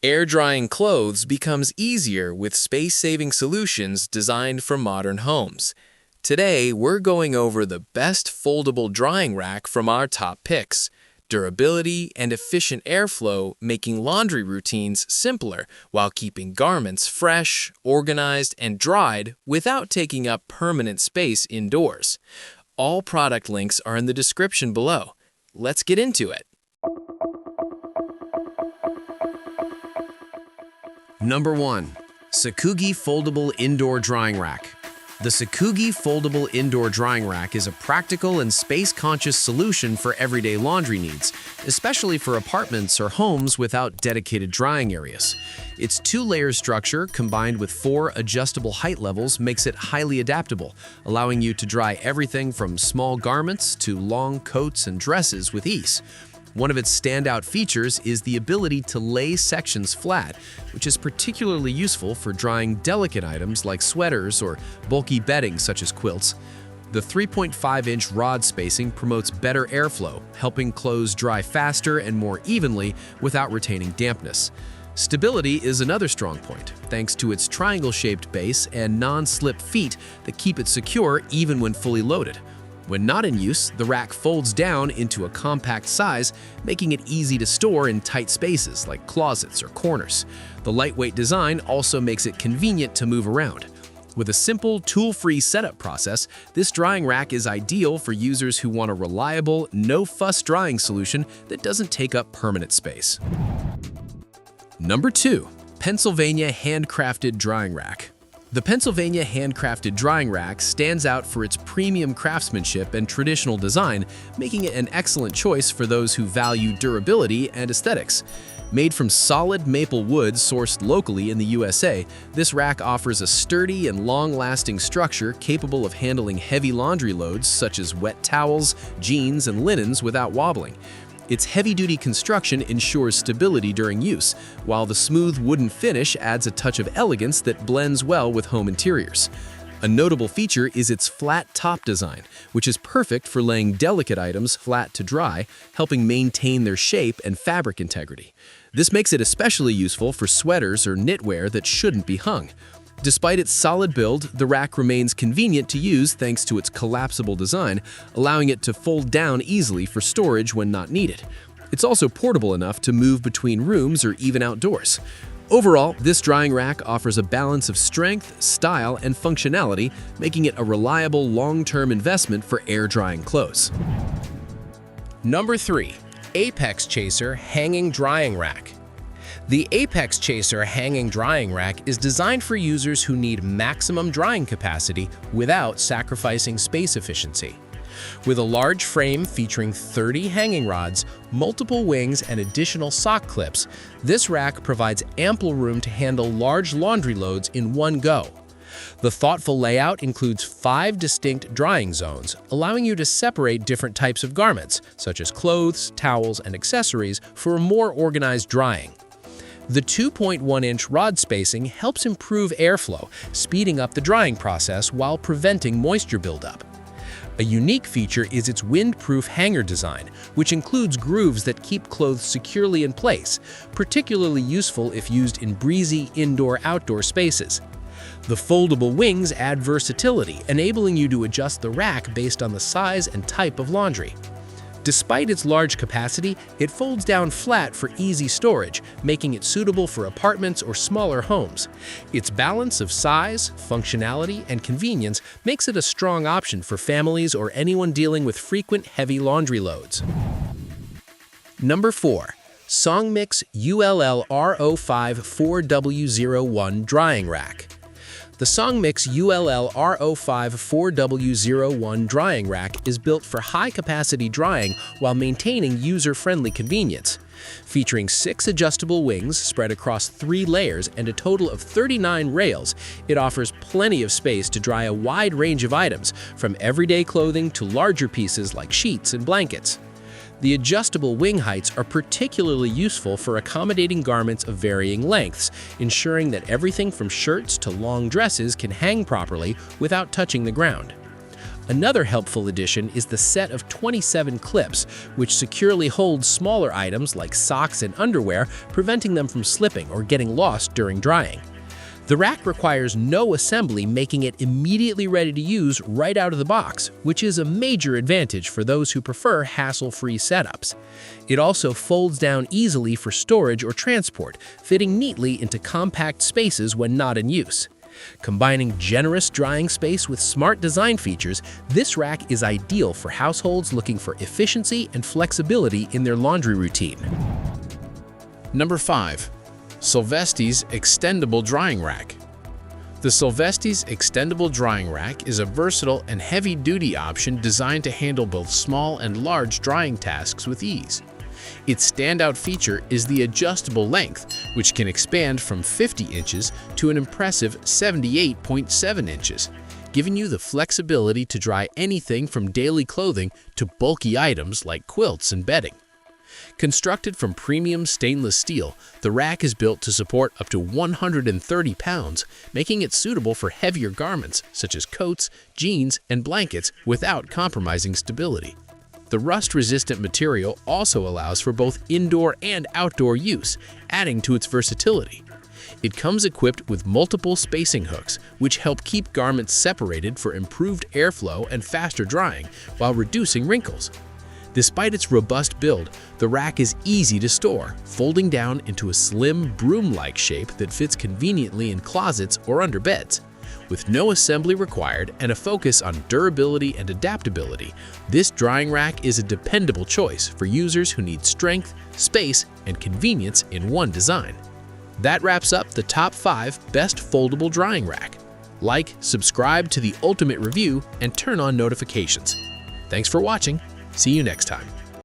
Air drying clothes becomes easier with space-saving solutions designed for modern homes. Today, we're going over the best foldable drying rack from our top picks. Durability and efficient airflow making laundry routines simpler while keeping garments fresh, organized, and dried without taking up permanent space indoors. All product links are in the description below. Let's get into it. Number 1. Sakugi Foldable Indoor Drying Rack. The Sakugi Foldable Indoor Drying Rack is a practical and space-conscious solution for everyday laundry needs, especially for apartments or homes without dedicated drying areas. Its two-layer structure, combined with 4 adjustable height levels, makes it highly adaptable, allowing you to dry everything from small garments to long coats and dresses with ease. One of its standout features is the ability to lay sections flat, which is particularly useful for drying delicate items like sweaters or bulky bedding such as quilts. The 3.5-inch rod spacing promotes better airflow, helping clothes dry faster and more evenly without retaining dampness. Stability is another strong point, thanks to its triangle-shaped base and non-slip feet that keep it secure even when fully loaded. When not in use, the rack folds down into a compact size, making it easy to store in tight spaces like closets or corners. The lightweight design also makes it convenient to move around. With a simple, tool-free setup process, this drying rack is ideal for users who want a reliable, no-fuss drying solution that doesn't take up permanent space. Number 2. Pennsylvania Handcrafted Drying Rack. The Pennsylvania Handcrafted Drying Rack stands out for its premium craftsmanship and traditional design, making it an excellent choice for those who value durability and aesthetics. Made from solid maple wood sourced locally in the USA, this rack offers a sturdy and long-lasting structure capable of handling heavy laundry loads such as wet towels, jeans, and linens without wobbling. Its heavy-duty construction ensures stability during use, while the smooth wooden finish adds a touch of elegance that blends well with home interiors. A notable feature is its flat top design, which is perfect for laying delicate items flat to dry, helping maintain their shape and fabric integrity. This makes it especially useful for sweaters or knitwear that shouldn't be hung. Despite its solid build, the rack remains convenient to use thanks to its collapsible design, allowing it to fold down easily for storage when not needed. It's also portable enough to move between rooms or even outdoors. Overall, this drying rack offers a balance of strength, style, and functionality, making it a reliable long-term investment for air-drying clothes. Number 3. APEXCHASER Hanging Drying Rack. The APEXCHASER Hanging Drying Rack is designed for users who need maximum drying capacity without sacrificing space efficiency. With a large frame featuring 30 hanging rods, multiple wings, and additional sock clips, this rack provides ample room to handle large laundry loads in one go. The thoughtful layout includes 5 distinct drying zones, allowing you to separate different types of garments, such as clothes, towels, and accessories, for a more organized drying. The 2.1-inch rod spacing helps improve airflow, speeding up the drying process while preventing moisture buildup. A unique feature is its windproof hanger design, which includes grooves that keep clothes securely in place, particularly useful if used in breezy indoor-outdoor spaces. The foldable wings add versatility, enabling you to adjust the rack based on the size and type of laundry. Despite its large capacity, it folds down flat for easy storage, making it suitable for apartments or smaller homes. Its balance of size, functionality, and convenience makes it a strong option for families or anyone dealing with frequent heavy laundry loads. Number 4. SONGMICS ULL-RO5 4W01 Drying Rack. The SONGMICS ULL-RO5 4W01 drying rack is built for high-capacity drying while maintaining user-friendly convenience. Featuring 6 adjustable wings spread across 3 layers and a total of 39 rails, it offers plenty of space to dry a wide range of items, from everyday clothing to larger pieces like sheets and blankets. The adjustable wing heights are particularly useful for accommodating garments of varying lengths, ensuring that everything from shirts to long dresses can hang properly without touching the ground. Another helpful addition is the set of 27 clips, which securely holds smaller items like socks and underwear, preventing them from slipping or getting lost during drying. The rack requires no assembly, making it immediately ready to use right out of the box, which is a major advantage for those who prefer hassle-free setups. It also folds down easily for storage or transport, fitting neatly into compact spaces when not in use. Combining generous drying space with smart design features, this rack is ideal for households looking for efficiency and flexibility in their laundry routine. Number 5. Solvestis Extendable Drying Rack. The Solvestis Extendable Drying Rack is a versatile and heavy-duty option designed to handle both small and large drying tasks with ease. Its standout feature is the adjustable length, which can expand from 50 inches to an impressive 78.7 inches, giving you the flexibility to dry anything from daily clothing to bulky items like quilts and bedding. Constructed from premium stainless steel, the rack is built to support up to 130 pounds, making it suitable for heavier garments such as coats, jeans, and blankets without compromising stability. The rust-resistant material also allows for both indoor and outdoor use, adding to its versatility. It comes equipped with multiple spacing hooks, which help keep garments separated for improved airflow and faster drying, while reducing wrinkles. Despite its robust build, the rack is easy to store, folding down into a slim, broom-like shape that fits conveniently in closets or under beds. With no assembly required and a focus on durability and adaptability, this drying rack is a dependable choice for users who need strength, space, and convenience in one design. That wraps up the top 5 best foldable drying rack. Like, subscribe to the ultimate review, and turn on notifications. Thanks for watching. See you next time.